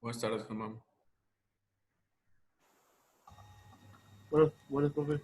Buenas tardes, Germán. Buenas, profe.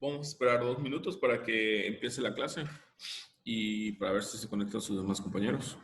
Vamos a esperar 2 minutos para que empiece la clase y para ver si se conectan sus demás compañeros.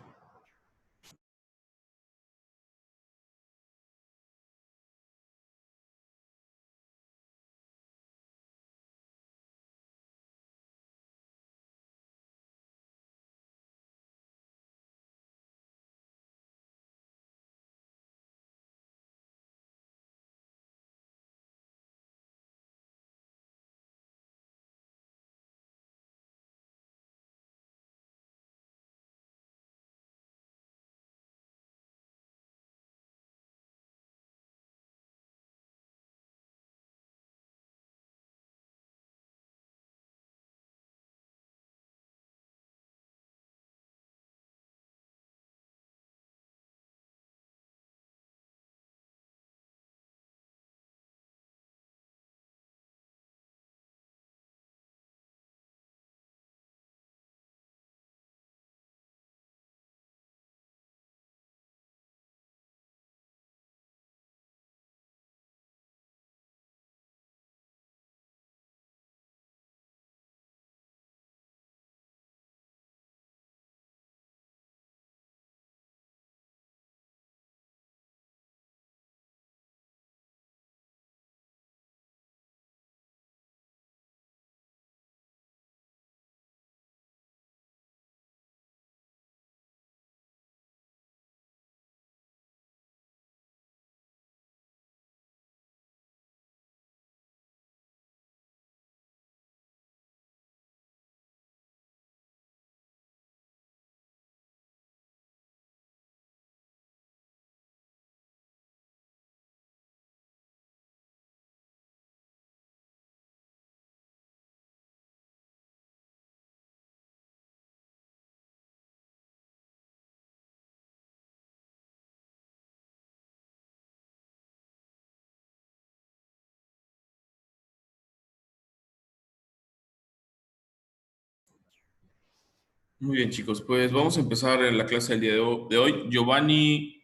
Muy bien, chicos, pues vamos a empezar la clase del día de hoy. Giovanni,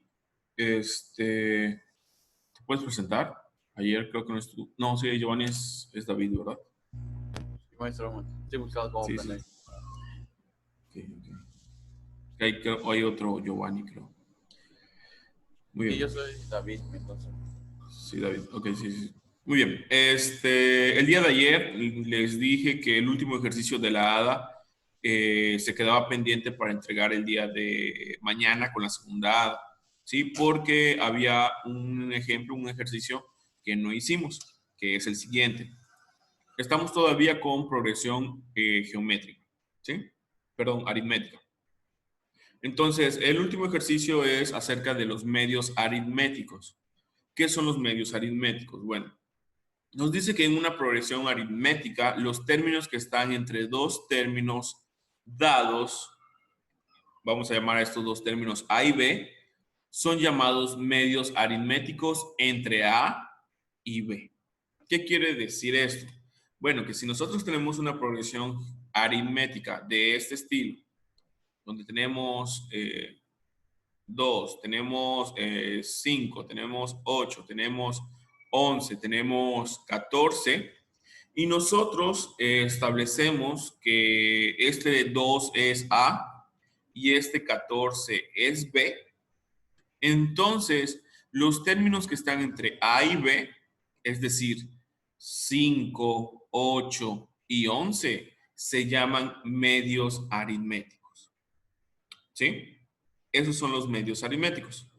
¿te puedes presentar? Ayer creo que no estuvo. No, sí, Giovanni es David, ¿verdad? Maestro, estoy buscando cómo Sí, aprender. sí. Ok, ok. Hay otro Giovanni, creo. Muy Sí, yo bien. soy David, entonces. Sí, David. Ok, sí, sí. Muy bien. El día de ayer les dije que el último ejercicio de la ADA se quedaba pendiente para entregar el día de mañana con la segunda ADA, ¿sí? Porque había un ejemplo, un ejercicio que no hicimos, que es el siguiente. Estamos todavía con progresión geométrica, ¿sí? Perdón, aritmética. Entonces, el último ejercicio es acerca de los medios aritméticos. ¿Qué son los medios aritméticos? Bueno, nos dice que en una progresión aritmética, los términos que están entre dos términos dados, vamos a llamar a estos dos términos A y B, son llamados medios aritméticos entre A y B. ¿Qué quiere decir esto? Bueno, que si nosotros tenemos una progresión aritmética de este estilo, donde tenemos 2, tenemos 5, tenemos 8, tenemos 11, tenemos 14, y nosotros establecemos que este 2 es A y este 14 es B. Entonces, los términos que están entre A y B, es decir, 5, 8 y 11, se llaman medios aritméticos. ¿Sí? Esos son los medios aritméticos.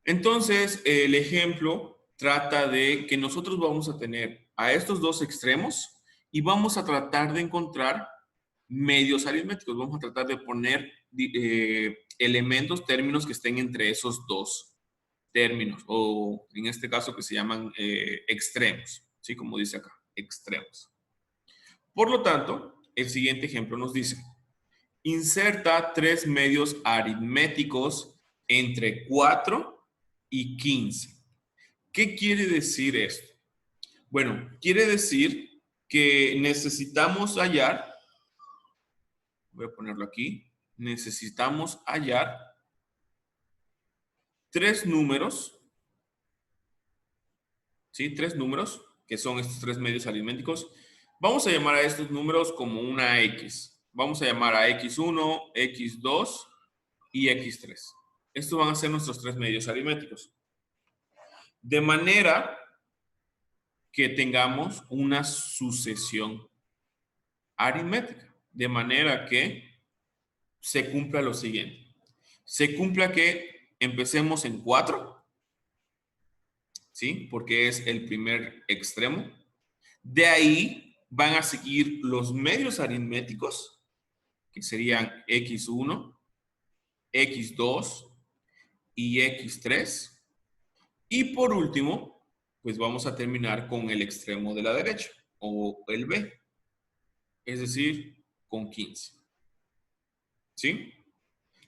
Entonces, el ejemplo trata de que nosotros vamos a tener a estos dos extremos y vamos a tratar de encontrar medios aritméticos. Vamos a tratar de poner elementos, términos que estén entre esos dos términos, o en este caso que se llaman extremos, ¿sí? Como dice acá, extremos. Por lo tanto, el siguiente ejemplo nos dice, inserta tres medios aritméticos entre 4 y 15. ¿Qué quiere decir esto? Bueno, quiere decir que necesitamos hallar, voy a ponerlo aquí, necesitamos hallar tres números, ¿sí? Tres números, que son estos tres medios aritméticos. Vamos a llamar a estos números como una X. Vamos a llamar a X1, X2 y X3. Estos van a ser nuestros tres medios aritméticos. De manera que tengamos una sucesión aritmética. De manera que se cumpla lo siguiente. Se cumpla que empecemos en 4, ¿sí? Porque es el primer extremo. De ahí van a seguir los medios aritméticos, que serían X1, X2 y X3. Y por último, pues vamos a terminar con el extremo de la derecha, o el B, es decir, con 15. ¿Sí?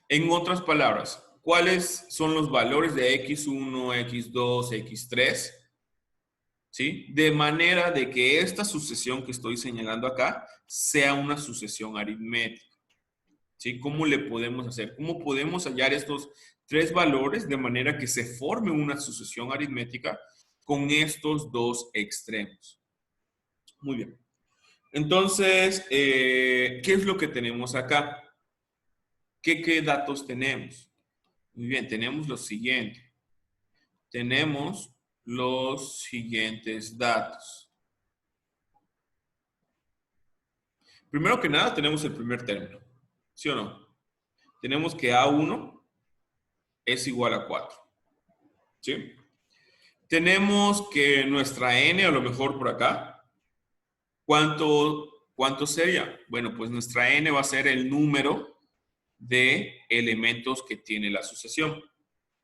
En otras palabras, ¿cuáles son los valores de X1, X2, X3? ¿Sí? De manera de que esta sucesión que estoy señalando acá sea una sucesión aritmética. ¿Sí? ¿Cómo le podemos hacer? ¿Cómo podemos hallar estos tres valores de manera que se forme una sucesión aritmética con estos dos extremos? Muy bien. Entonces, ¿qué es lo que tenemos acá? ¿Qué datos tenemos? Muy bien, tenemos lo siguiente. Tenemos los siguientes datos. Primero que nada, tenemos el primer término. ¿Sí o no? Tenemos que A1 es igual a 4. ¿Sí? Tenemos que nuestra n, a lo mejor por acá, ¿cuánto sería? Bueno, pues nuestra n va a ser el número de elementos que tiene la sucesión.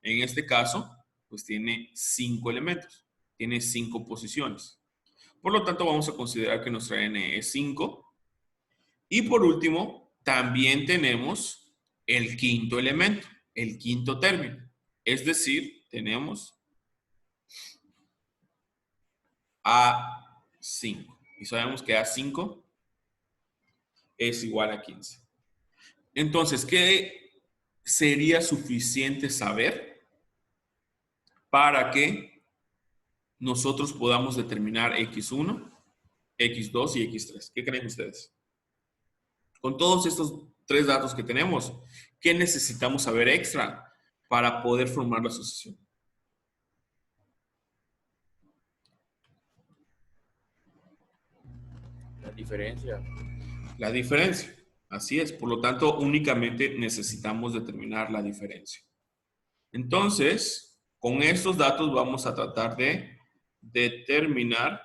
En este caso, pues tiene 5 elementos, tiene 5 posiciones. Por lo tanto, vamos a considerar que nuestra n es 5. Y por último, también tenemos el quinto elemento, el quinto término. Es decir, tenemos A5. Y sabemos que A5 es igual a 15. Entonces, ¿qué sería suficiente saber para que nosotros podamos determinar X1, X2 y X3? ¿Qué creen ustedes? Con todos estos tres datos que tenemos, ¿qué necesitamos saber extra? para poder formar la sucesión. La diferencia. La diferencia. Así es. Por lo tanto, únicamente necesitamos determinar la diferencia. Entonces, con estos datos vamos a tratar de determinar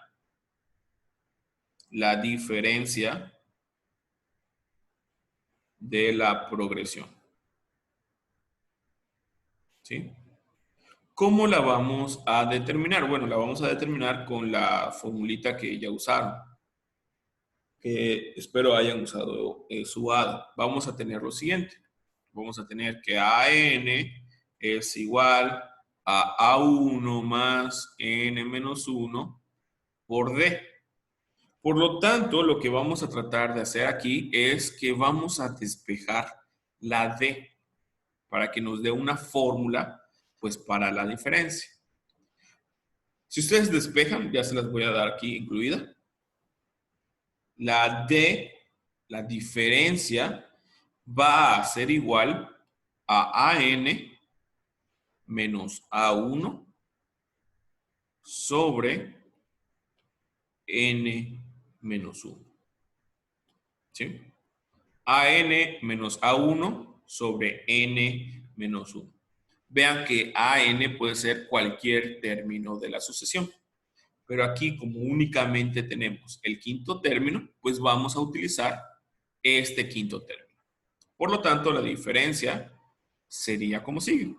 la diferencia de la progresión. ¿Sí? ¿Cómo la vamos a determinar? Bueno, la vamos a determinar con la formulita que ya usaron, que espero hayan usado su ADA. Vamos a tener lo siguiente. Vamos a tener que AN es igual a A1 más N menos 1 por D. Por lo tanto, lo que vamos a tratar de hacer aquí es que vamos a despejar la D para que nos dé una fórmula, pues, para la diferencia. Si ustedes despejan, ya se las voy a dar aquí incluida. La D, la diferencia, va a ser igual a AN menos A1 sobre N menos 1. ¿Sí? AN menos A1 sobre N menos 1. Vean que AN puede ser cualquier término de la sucesión. Pero aquí, como únicamente tenemos el quinto término, pues vamos a utilizar este quinto término. Por lo tanto, la diferencia sería como sigue.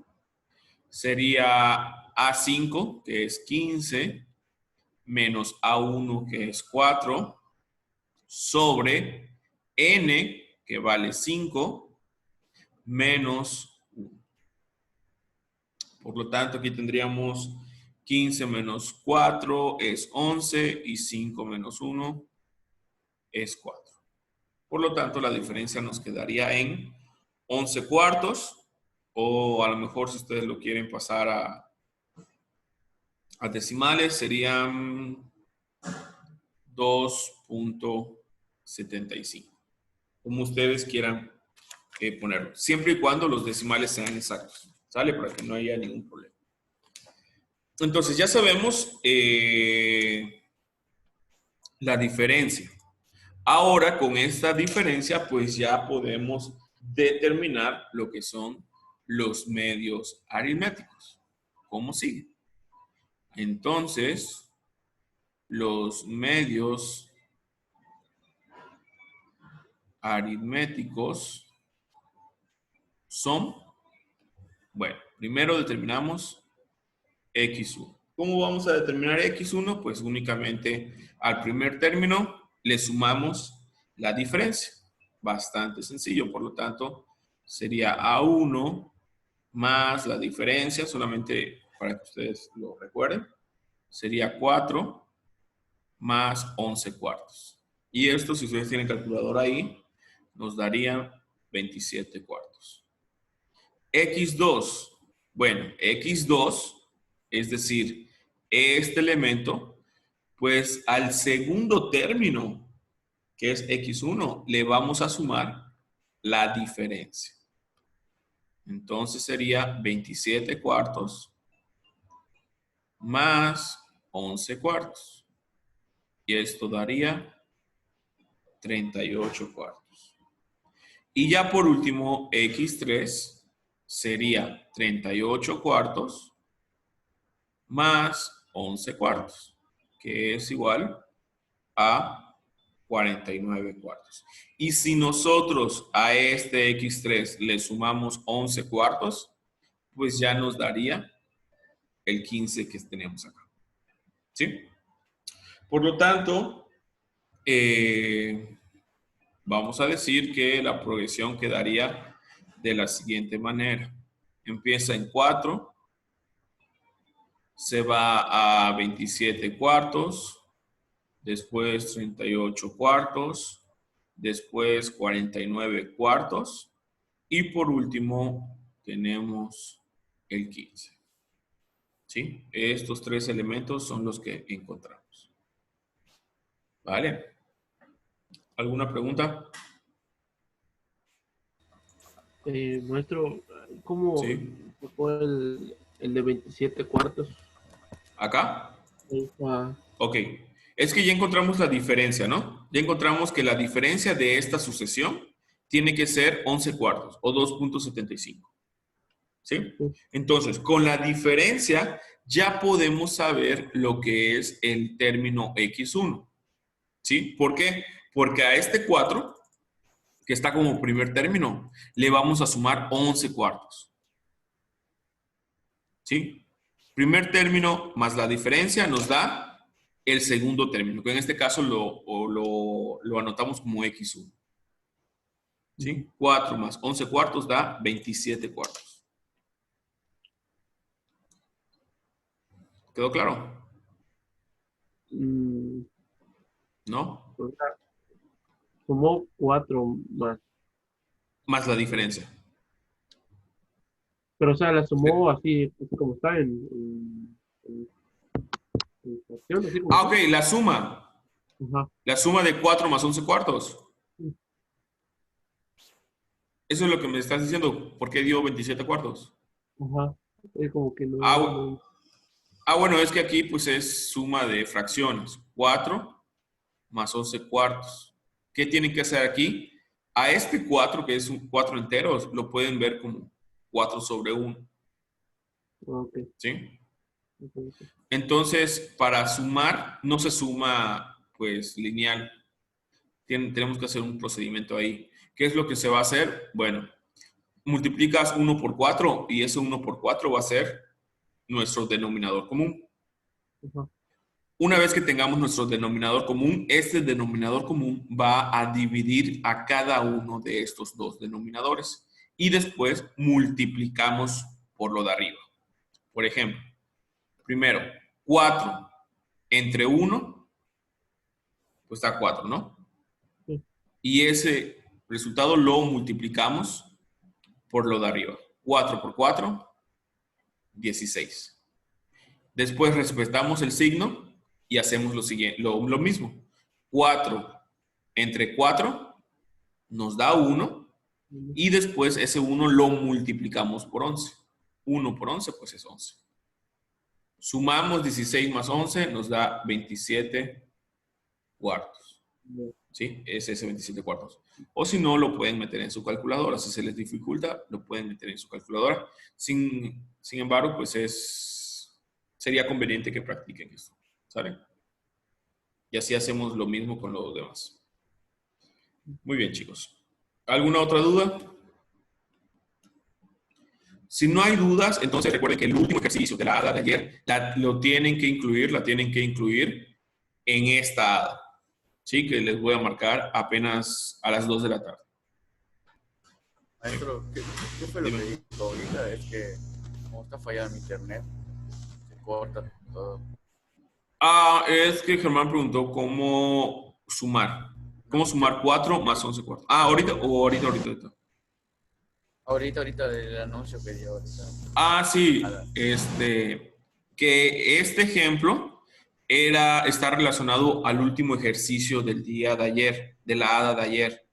Sería A5, que es 15, menos A1, que es 4, sobre N, que vale 5, menos 1. Por lo tanto, aquí tendríamos 15 menos 4 es 11 y 5 menos 1 es 4. Por lo tanto, la diferencia nos quedaría en 11 cuartos, o a lo mejor si ustedes lo quieren pasar a decimales, serían 2.75, como ustedes quieran ponerlo, siempre y cuando los decimales sean exactos, ¿sale? Para que no haya ningún problema. Entonces, ya sabemos la diferencia. Ahora, con esta diferencia, pues ya podemos determinar lo que son los medios aritméticos. ¿Cómo sigue? Entonces, los medios aritméticos son, bueno, primero determinamos X1. ¿Cómo vamos a determinar X1? Pues únicamente al primer término le sumamos la diferencia. Bastante sencillo, por lo tanto, sería A1 más la diferencia, solamente para que ustedes lo recuerden, sería 4 más 11 cuartos. Y esto, si ustedes tienen calculadora ahí, nos daría 27 cuartos. X2, bueno, X2, es decir, este elemento, pues al segundo término, que es X1, le vamos a sumar la diferencia. Entonces sería 27 cuartos más 11 cuartos. Y esto daría 38 cuartos. Y ya por último, X3 sería 38 cuartos más 11 cuartos, que es igual a 49 cuartos. Y si nosotros a este X3 le sumamos 11 cuartos, pues ya nos daría el 15 que tenemos acá. ¿Sí? Por lo tanto, vamos a decir que la progresión quedaría de la siguiente manera. Empieza en 4, se va a 27 cuartos, después 38 cuartos, después 49 cuartos y por último tenemos el 15. ¿Sí? Estos tres elementos son los que encontramos. ¿Vale? ¿Alguna pregunta? Maestro, ¿cómo ¿Sí? sacó el de 27 cuartos? ¿Acá? Ah, Ok. Es que ya encontramos la diferencia, ¿no? Ya encontramos que la diferencia de esta sucesión tiene que ser 11 cuartos o 2,75. ¿Sí? sí. Entonces, con la diferencia ya podemos saber lo que es el término x1. ¿Sí? ¿Por qué? Porque a este 4 que está como primer término, le vamos a sumar 11 cuartos. ¿Sí? Primer término más la diferencia nos da el segundo término, que en este caso lo anotamos como x1. ¿Sí? 4 más 11 cuartos da 27 cuartos. ¿Quedó claro? Mm, ¿No? o sea, sumó 4 más. Más la diferencia. Pero, o sea, la sumó así como está en fracción, así como Ah, está. ok, la suma. Ajá. La suma de 4 más 11 cuartos. Eso es lo que me estás diciendo. ¿Por qué dio 27 cuartos? Ajá. Es como que Ah, no. bueno, es que aquí pues es suma de fracciones. 4 más 11 cuartos. ¿Qué tienen que hacer aquí? A este 4 que es un 4 enteros, lo pueden ver como 4 sobre 1. Ok. ¿Sí? Ok, ok. Entonces, para sumar, no se suma pues lineal. Tenemos que hacer un procedimiento ahí. ¿Qué es lo que se va a hacer? Bueno, multiplicas 1 por 4 y ese 1 por 4 va a ser nuestro denominador común. Ajá. Una vez que tengamos nuestro denominador común, este denominador común va a dividir a cada uno de estos dos denominadores y después multiplicamos por lo de arriba. Por ejemplo, primero, 4 entre 1, pues da 4, ¿no? Sí. Y ese resultado lo multiplicamos por lo de arriba. 4 por 4, 16. Después respetamos el signo y hacemos lo mismo. 4 entre 4 nos da 1 y después ese 1 lo multiplicamos por 11. 1 por 11 pues es 11. Sumamos 16 más 11 nos da 27 cuartos. ¿Sí? Es ese 27 cuartos. O si no, lo pueden meter en su calculadora. Si se les dificulta, lo pueden meter en su calculadora. Sin embargo, pues sería conveniente que practiquen esto. ¿Sale? Y así hacemos lo mismo con los demás. Muy bien, chicos. ¿Alguna otra duda? Si no hay dudas, entonces recuerden que el último ejercicio de la hada de ayer la tienen que incluir en esta hada. ¿Sí? Que les voy a marcar apenas a las 2 de la tarde. Maestro, ¿qué fue lo Dime. que dijo ahorita? Es que como está fallando mi internet, se corta todo. Es que Germán preguntó cómo sumar. ¿Cómo sumar 4 más 11 cuartos? Ahorita. Ahorita del anuncio que dio ahorita. Sí, Nada. que este ejemplo está relacionado al último ejercicio del día de ayer, de la hada de ayer.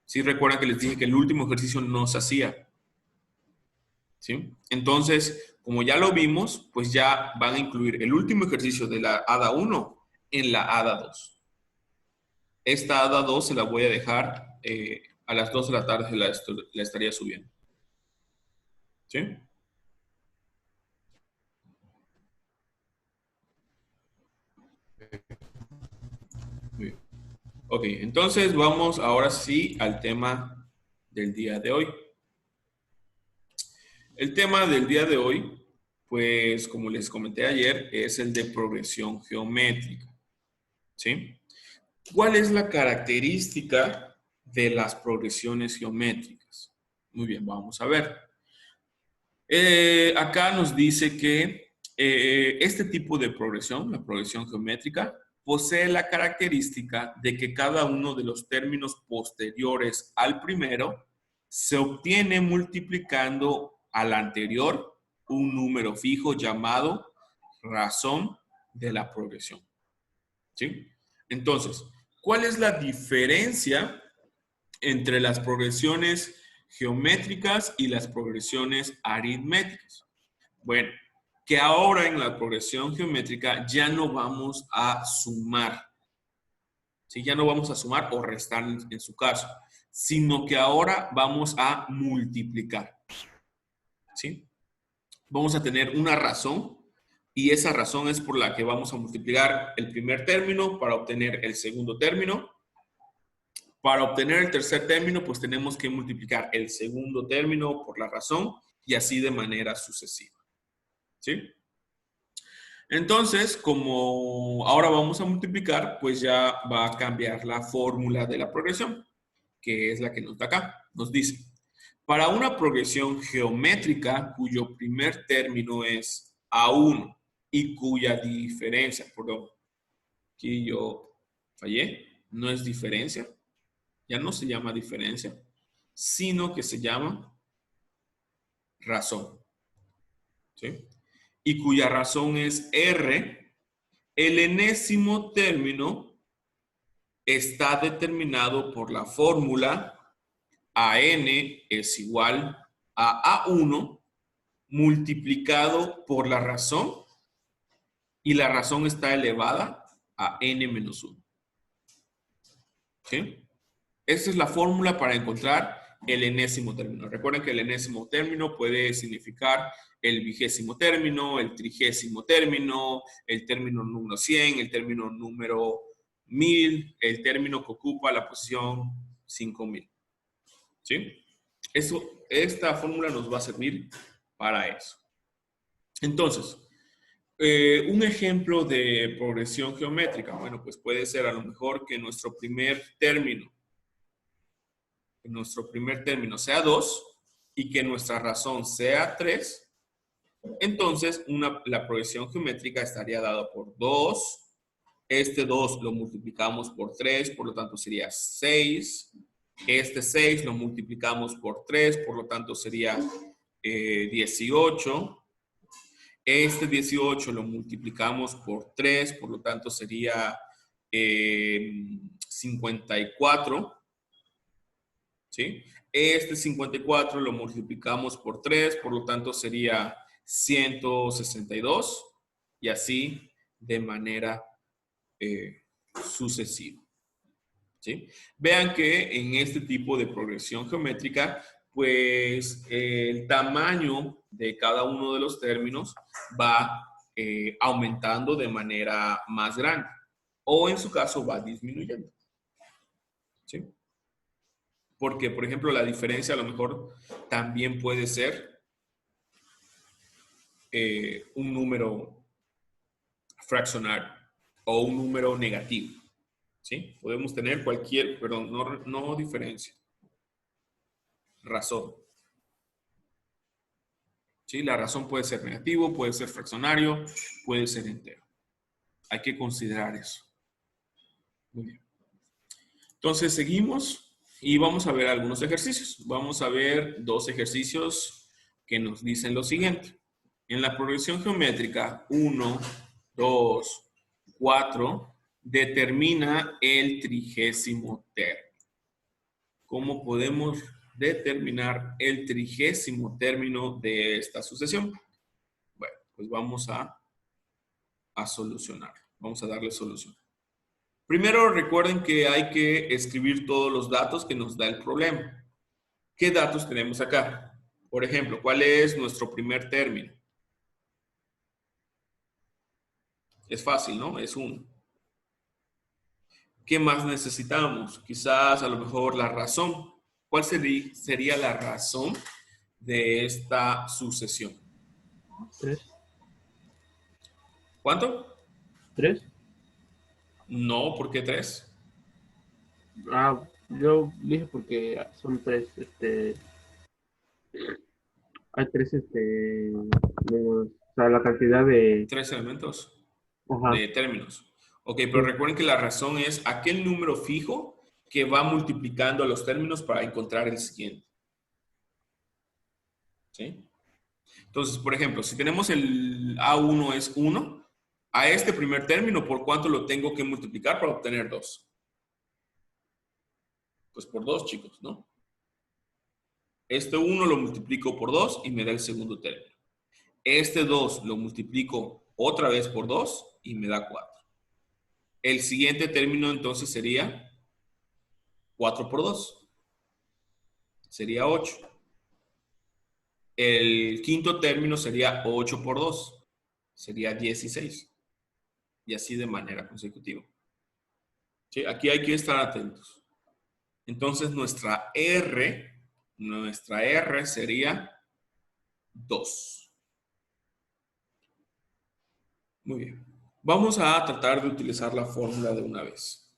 Sí, recuerdan que les dije que el último ejercicio no se hacía. ¿Sí? Entonces, como ya lo vimos, pues ya van a incluir el último ejercicio de la hada 1 en la hada 2. Esta hada 2 se la voy a dejar a las 2 de la tarde, la estaría subiendo. ¿Sí? Muy bien. Ok, entonces vamos ahora sí al tema del día de hoy. El tema del día de hoy, pues como les comenté ayer, es el de progresión geométrica. ¿Sí? ¿Cuál es la característica de las progresiones geométricas? Muy bien, vamos a ver. Acá nos dice que este tipo de progresión, la progresión geométrica, posee la característica de que cada uno de los términos posteriores al primero se obtiene multiplicando al anterior un número fijo llamado razón de la progresión. ¿Sí? Entonces, ¿cuál es la diferencia entre las progresiones geométricas y las progresiones aritméticas. Bueno, que ahora en la progresión geométrica ya no vamos a sumar. ¿Sí? Ya no vamos a sumar o restar en su caso, sino que ahora vamos a multiplicar. ¿Sí? Vamos a tener una razón y esa razón es por la que vamos a multiplicar el primer término para obtener el segundo término. Para obtener el tercer término, pues tenemos que multiplicar el segundo término por la razón y así de manera sucesiva. ¿Sí? Entonces, como ahora vamos a multiplicar, pues ya va a cambiar la fórmula de la progresión, que es la que nos da acá. Nos dice, para una progresión geométrica cuyo primer término es A1 y cuya diferencia, perdón, aquí yo fallé, no es diferencia, ya no se llama diferencia, sino que se llama razón. ¿Sí? Y cuya razón es R, el enésimo término está determinado por la fórmula AN es igual a A1 multiplicado por la razón y la razón está elevada a N menos 1. ¿Sí? Esta es la fórmula para encontrar el enésimo término. Recuerden que el enésimo término puede significar el vigésimo término, el trigésimo término, el término número 100, el término número 1000, el término que ocupa la posición 5000. ¿Sí? Esta fórmula nos va a servir para eso. Entonces, un ejemplo de progresión geométrica, bueno, pues puede ser a lo mejor que nuestro primer término sea 2 y que nuestra razón sea 3, entonces la progresión geométrica estaría dada por 2. Este 2 lo multiplicamos por 3, por lo tanto sería 6. Este 6 lo multiplicamos por 3, por lo tanto sería 18. Este 18 lo multiplicamos por 3, por lo tanto sería 54. ¿Sí? Este 54 lo multiplicamos por 3, por lo tanto sería 162 y así de manera sucesiva. ¿Sí? Vean que en este tipo de progresión geométrica, pues el tamaño de cada uno de los términos va aumentando de manera más grande o en su caso va disminuyendo. ¿Sí? Porque, por ejemplo, la diferencia a lo mejor también puede ser un número fraccionario o un número negativo. ¿Sí? Podemos tener cualquier, perdón, no diferencia. Razón. ¿Sí? La razón puede ser negativo, puede ser fraccionario, puede ser entero. Hay que considerar eso. Muy bien. Entonces, seguimos. Y vamos a ver algunos ejercicios. Vamos a ver 2 ejercicios que nos dicen lo siguiente. En la progresión geométrica 1, 2, 4, determina el trigésimo término. ¿Cómo podemos determinar el trigésimo término de esta sucesión? Bueno, pues vamos a solucionar. Vamos a darle solución. Primero recuerden que hay que escribir todos los datos que nos da el problema. ¿Qué datos tenemos acá? Por ejemplo, ¿cuál es nuestro primer término? Es fácil, ¿no? Es 1. ¿Qué más necesitamos? Quizás a lo mejor la razón. ¿Cuál sería la razón de esta sucesión? 3. ¿Cuánto? 3. No, ¿por qué 3? Yo dije porque son 3, hay 3, o sea, la cantidad de, 3 elementos ajá, de términos. Ok, pero recuerden que la razón es aquel número fijo que va multiplicando a los términos para encontrar el siguiente. ¿Sí? Entonces, por ejemplo, si tenemos el A1 es 1, a este primer término, ¿por cuánto lo tengo que multiplicar para obtener 2? Pues por 2, chicos, ¿no? Este 1 lo multiplico por 2 y me da el segundo término. Este 2 lo multiplico otra vez por 2 y me da 4. El siguiente término entonces sería 4 por 2. Sería 8. El quinto término sería 8 por 2. Sería 16. Y así de manera consecutiva. ¿Sí? Aquí hay que estar atentos. Entonces nuestra R sería 2. Muy bien. Vamos a tratar de utilizar la fórmula de una vez.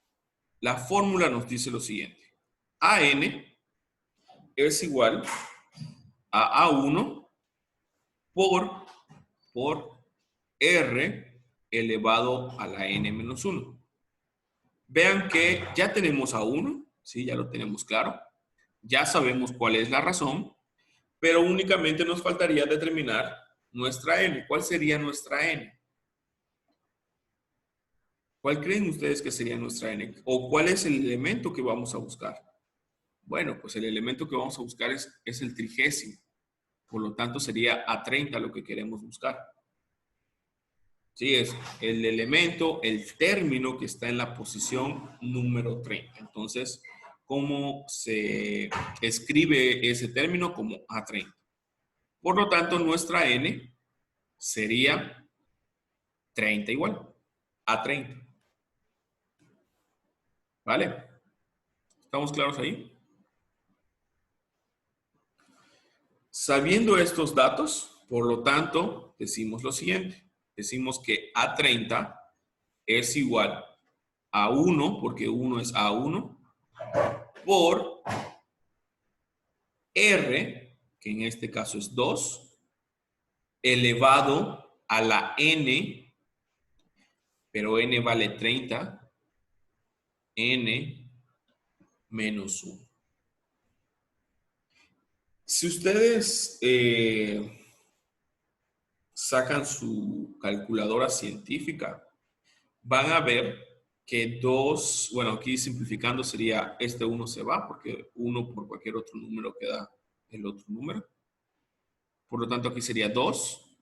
La fórmula nos dice lo siguiente. AN es igual a A1 por R elevado a la N menos 1. Vean que ya tenemos A1, ¿sí? Ya lo tenemos claro. Ya sabemos cuál es la razón, pero únicamente nos faltaría determinar nuestra N. ¿Cuál sería nuestra N? ¿Cuál creen ustedes que sería nuestra N? ¿O cuál es el elemento que vamos a buscar? Bueno, pues el elemento que vamos a buscar es el trigésimo. Por lo tanto, sería A30 lo que queremos buscar. Sí, es el elemento, el término que está en la posición número 30. Entonces, ¿cómo se escribe ese término? Como A30. Por lo tanto, nuestra N sería 30 igual. A30. ¿Vale? ¿Estamos claros ahí? Sabiendo estos datos, por lo tanto, decimos lo siguiente. Decimos que A30 es igual a 1, porque 1 es A1, por R, que en este caso es 2, elevado a la N, pero N vale 30, N menos 1. Si ustedes sacan su calculadora científica, van a ver que 2, bueno, aquí simplificando sería este 1 se va, porque 1 por cualquier otro número queda el otro número. Por lo tanto, aquí sería 2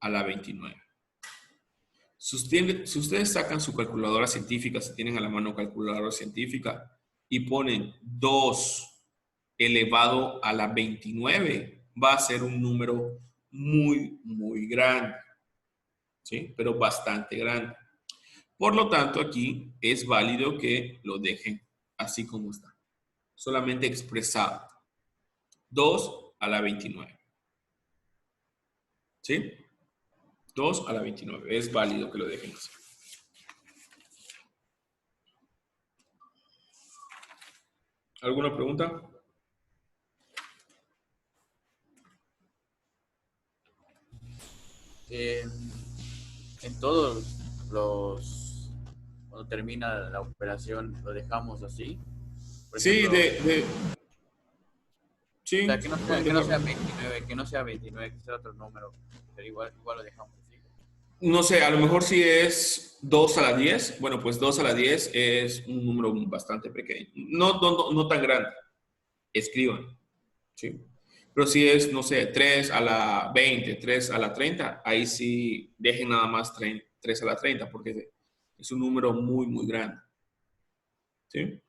a la 29. Si ustedes sacan su calculadora científica, si tienen a la mano calculadora científica, y ponen 2 elevado a la 29, va a ser un número muy, muy grande. ¿Sí? Pero bastante grande. Por lo tanto, aquí es válido que lo dejen así como está. Solamente expresado. 2 a la 29. ¿Sí? 2 a la 29. Es válido que lo dejen así. ¿Alguna pregunta? En todos los, cuando termina la operación, lo dejamos así. Por Sí, ejemplo, sí, o sea, que no sea 29, que no sea 29, que sea otro número, pero igual lo dejamos así. no sé, a lo mejor si es 2 a la 10, bueno, pues 2 a la 10 es un número bastante pequeño. No tan grande. Escriban. ¿Sí? Pero si es, no sé, 3 a la 20, 3 a la 30, ahí sí dejen nada más 3 a la 30, porque es un número muy, muy grande. ¿Sí?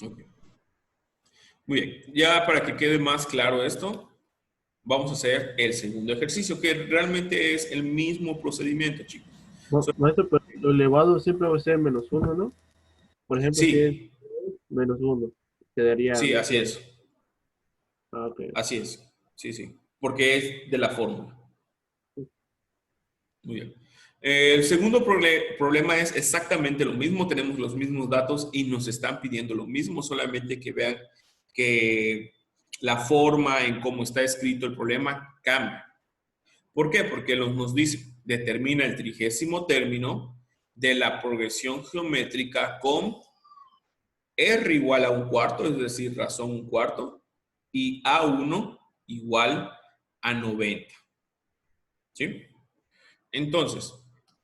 Ok. Muy bien. Ya para que quede más claro esto, vamos a hacer el segundo ejercicio, que realmente es el mismo procedimiento, chicos. Maestro, pero lo elevado siempre va a ser menos uno, ¿no? Por ejemplo, si es Sí, menos uno, quedaría, sí, no así sé. es. Ah, ok. Así es. Sí, sí. Porque es de la fórmula. Muy bien. El segundo problema es exactamente lo mismo, tenemos los mismos datos y nos están pidiendo lo mismo, solamente que vean que la forma en cómo está escrito el problema cambia. ¿Por qué? Porque nos dice, determina el trigésimo término de la progresión geométrica con R igual a un cuarto, es decir, razón un cuarto, y A1 igual a 90. ¿Sí? Entonces,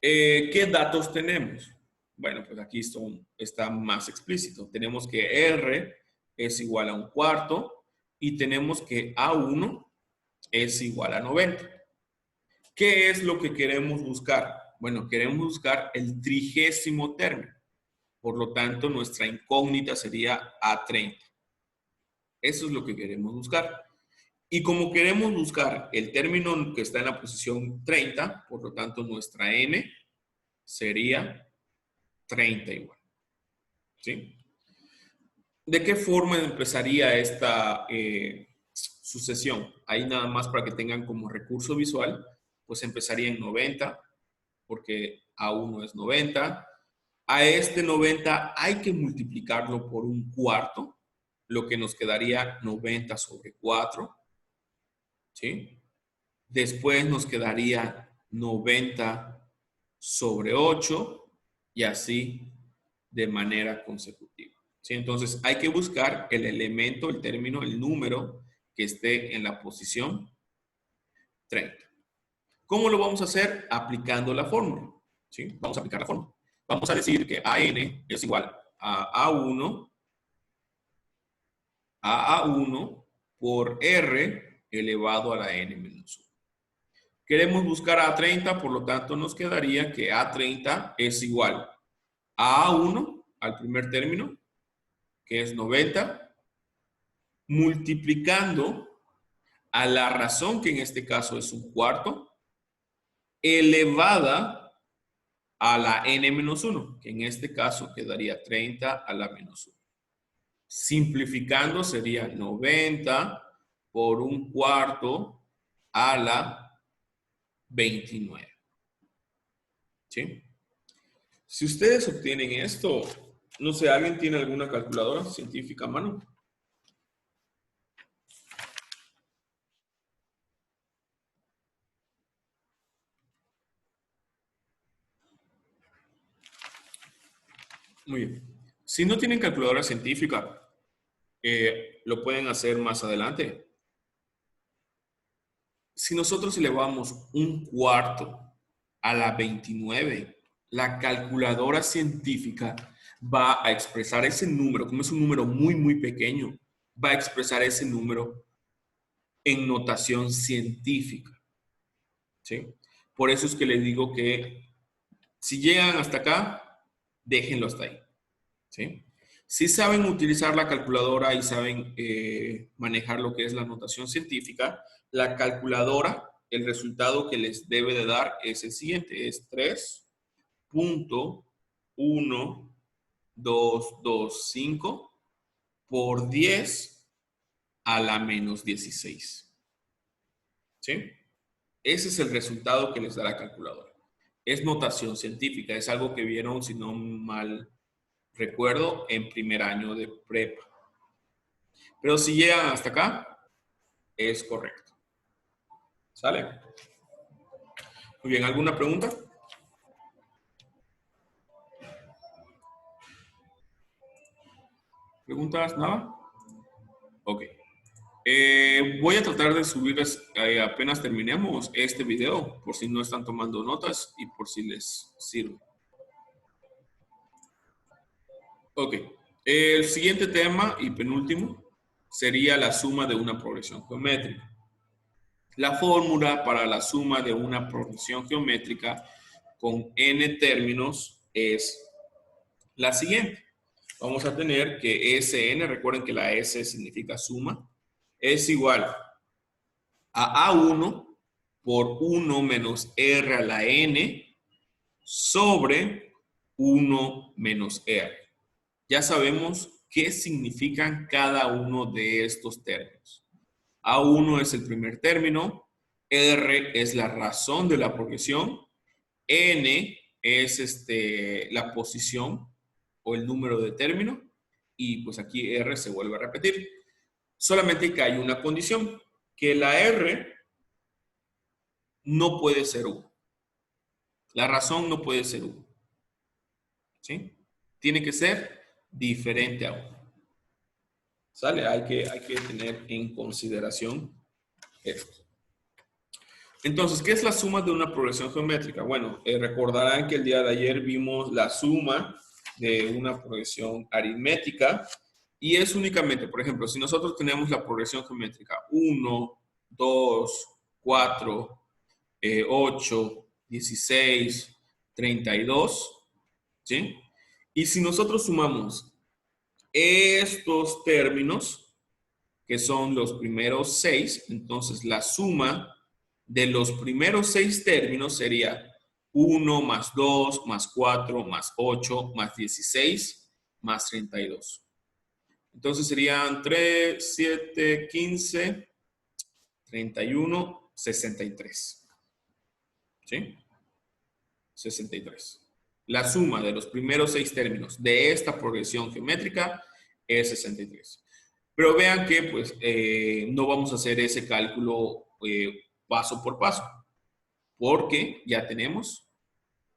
¿qué datos tenemos? Bueno, pues aquí está más explícito. Tenemos que R es igual a 1/4 y tenemos que A1 es igual a 90. ¿Qué es lo que queremos buscar? Bueno, queremos buscar el 30º término. Por lo tanto, nuestra incógnita sería A30. Eso es lo que queremos buscar. Y como queremos buscar el término que está en la posición 30, por lo tanto, nuestra N sería 30 igual. ¿Sí? ¿De qué forma empezaría esta sucesión? Ahí nada más para que tengan como recurso visual, pues empezaría en 90, porque A1 es 90. A este 90 hay que multiplicarlo por 1/4, lo que nos quedaría 90 sobre 4. ¿Sí? Después nos quedaría 90 sobre 8 y así de manera consecutiva. ¿Sí? Entonces hay que buscar el elemento, el término, el número que esté en la posición 30. ¿Cómo lo vamos a hacer? Aplicando la fórmula. ¿Sí? Vamos a aplicar la fórmula. Vamos a decir que AN es igual a A1 por R elevado a la N menos 1. Queremos buscar a A30, por lo tanto nos quedaría que A30 es igual a A1, al primer término, que es 90, multiplicando a la razón, que en este caso es 1/4, elevada a la N menos 1, que en este caso quedaría 30 a la menos 1. Simplificando sería 90 por 1/4 a la 29. ¿Sí? Si ustedes obtienen esto, no sé, ¿alguien tiene alguna calculadora científica a mano? Muy bien. Si no tienen calculadora científica, lo pueden hacer más adelante. Si nosotros elevamos 1/4 a la 29, la calculadora científica va a expresar ese número, como es un número muy, muy pequeño, va a expresar ese número en notación científica. ¿Sí? Por eso es que les digo que si llegan hasta acá, déjenlo hasta ahí. ¿Sí? Si saben utilizar la calculadora y saben manejar lo que es la notación científica, la calculadora, el resultado que les debe de dar es el siguiente, es 3.1225 por 10 a la menos 16. ¿Sí? Ese es el resultado que les da la calculadora. Es notación científica, es algo que vieron, si no mal recuerdo, en primer año de prepa. Pero si llegan hasta acá, es correcto. ¿Sale? Muy bien, ¿alguna pregunta? ¿Preguntas? ¿Nada? Ok. Voy a tratar de subirles apenas terminemos este video, por si no están tomando notas y por si les sirve. Ok. El siguiente tema y penúltimo sería la suma de una progresión geométrica. La fórmula para la suma de una progresión geométrica con n términos es la siguiente. Vamos a tener que Sn, recuerden que la S significa suma, es igual a A1 por 1 menos R a la N sobre 1 menos R. Ya sabemos qué significan cada uno de estos términos. A1 es el primer término, R es la razón de la progresión, N es la posición o el número de término y pues aquí R se vuelve a repetir. Solamente que hay una condición, que la R no puede ser 1. La razón no puede ser 1. ¿Sí? Tiene que ser diferente a 1. ¿Sale? Hay que tener en consideración esto. Entonces, ¿qué es la suma de una progresión geométrica? Bueno, recordarán que el día de ayer vimos la suma de una progresión aritmética y es únicamente, por ejemplo, si nosotros tenemos la progresión geométrica 1, 2, 4, 8, 16, 32, ¿sí? Y si nosotros sumamos estos términos, que son los primeros 6, entonces la suma de los primeros 6 términos sería 1 más 2 más 4 más 8 más 16 más 32. Entonces serían 3, 7, 15, 31, 63. ¿Sí? 63. La suma de los primeros 6 términos de esta progresión geométrica es 63. Pero vean que pues no vamos a hacer ese cálculo paso por paso, porque ya tenemos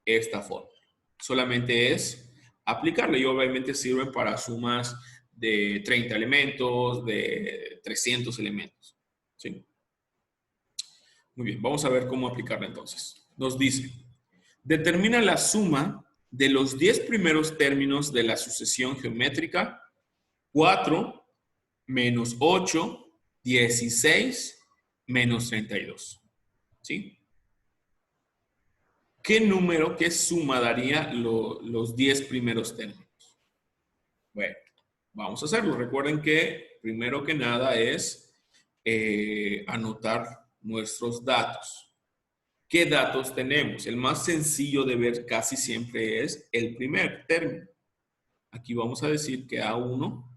esta fórmula. Solamente es aplicarla y obviamente sirven para sumas de 30 elementos, de 300 elementos. ¿Sí? Muy bien, vamos a ver cómo aplicarla entonces. Nos dice, determina la suma de los 10 primeros términos de la sucesión geométrica 4 menos 8, 16, menos 32. ¿Sí? ¿Qué número, qué suma daría los 10 primeros términos? Bueno, vamos a hacerlo. Recuerden que primero que nada es anotar nuestros datos. ¿Qué datos tenemos? El más sencillo de ver casi siempre es el primer término. Aquí vamos a decir que A1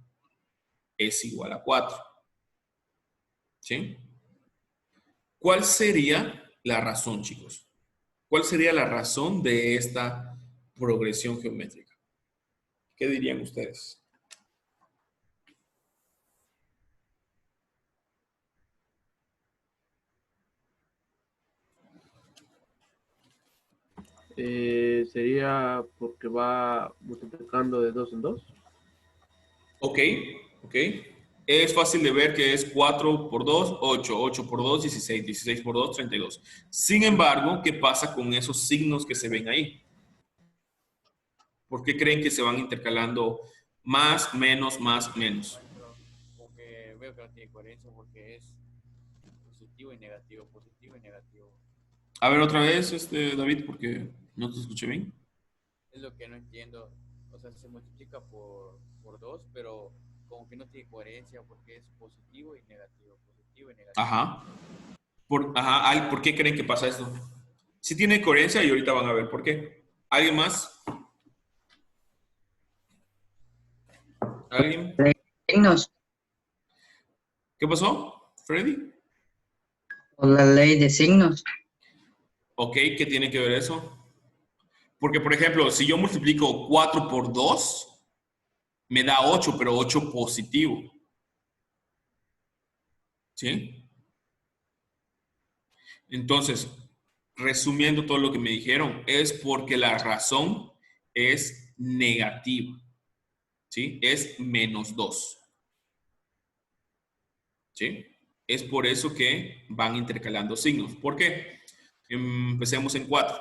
es igual a 4. ¿Sí? ¿Cuál sería la razón, chicos? ¿Cuál sería la razón de esta progresión geométrica? ¿Qué dirían ustedes? Sería porque va multiplicando de 2 en 2. Ok, ok. Es fácil de ver que es 4 por 2, 8, 8 por 2, 16, 16 por 2, 32. Sin embargo, ¿qué pasa con esos signos que se ven ahí? ¿Por qué creen que se van intercalando más, menos, más, menos? Porque veo que no tiene coherencia porque es positivo y negativo, positivo y negativo. A ver otra vez, David, porque no te escuché bien. Es lo que no entiendo. O sea, se multiplica por 2, pero como que no tiene coherencia porque es positivo y negativo, positivo y negativo. Ajá. ¿Por qué creen que pasa esto? Sí tiene coherencia y ahorita van a ver por qué. ¿Alguien más? ¿Alguien? Signos ¿Qué pasó, Freddy? o la ley de signos. Ok, ¿qué tiene que ver eso? Porque, por ejemplo, si yo multiplico 4 por 2, me da 8, pero 8 positivo. ¿Sí? Entonces, resumiendo todo lo que me dijeron, es porque la razón es negativa. ¿Sí? Es menos 2. ¿Sí? Es por eso que van intercalando signos. ¿Por qué? Empecemos en 4.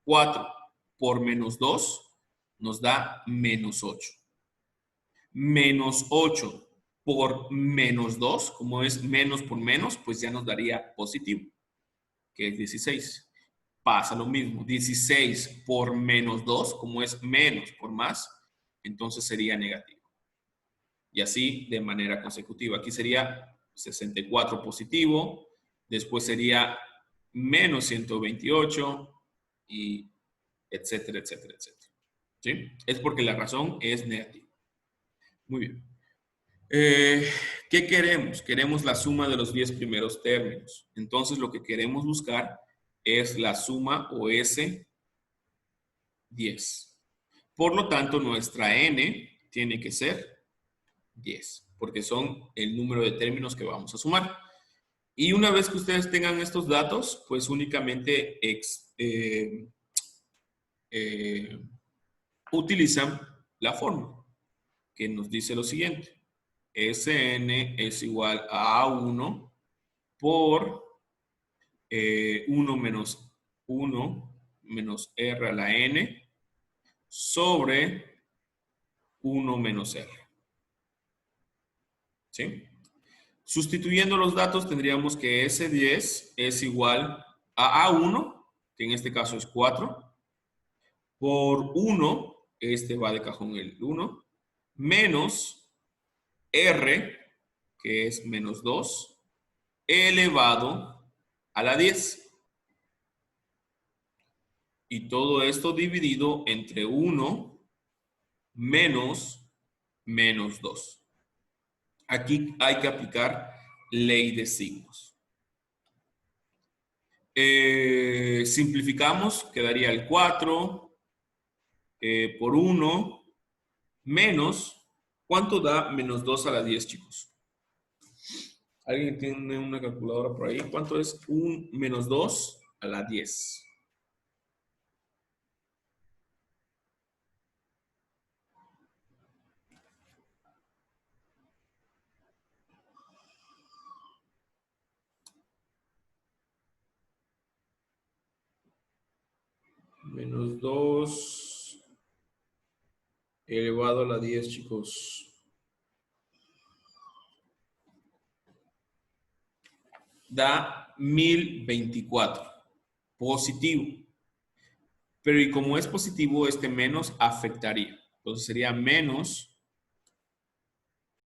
4 por menos 2 nos da menos 8. Menos 8 por menos 2, como es menos por menos, pues ya nos daría positivo, que es 16. Pasa lo mismo. 16 por menos 2, como es menos por más, entonces sería negativo. Y así de manera consecutiva. Aquí sería 64 positivo, después sería menos 128 y etcétera, etcétera, etcétera. ¿Sí? Es porque la razón es negativa. Muy bien. ¿Qué queremos? Queremos la suma de los 10 primeros términos. Entonces lo que queremos buscar es la suma o S10. Por lo tanto, nuestra N tiene que ser 10, porque son el número de términos que vamos a sumar. Y una vez que ustedes tengan estos datos, pues únicamente utilizan la fórmula que nos dice lo siguiente. Sn es igual a A1 por 1 menos 1 menos R a la N sobre 1 menos R. ¿Sí? Sustituyendo los datos tendríamos que S10 es igual a A1, que en este caso es 4, por 1, este va de cajón el 1, menos R, que es menos 2, elevado a la 10. Y todo esto dividido entre 1 menos 2. Aquí hay que aplicar ley de signos. Simplificamos, quedaría el 4 por 1 menos, ¿cuánto da menos 2 a la 10, chicos? ¿Alguien tiene una calculadora por ahí? ¿Cuánto es un menos 2 a la 10? Menos 2 elevado a la 10, chicos. Da 1024. Positivo. Pero y como es positivo, este menos afectaría. Entonces sería menos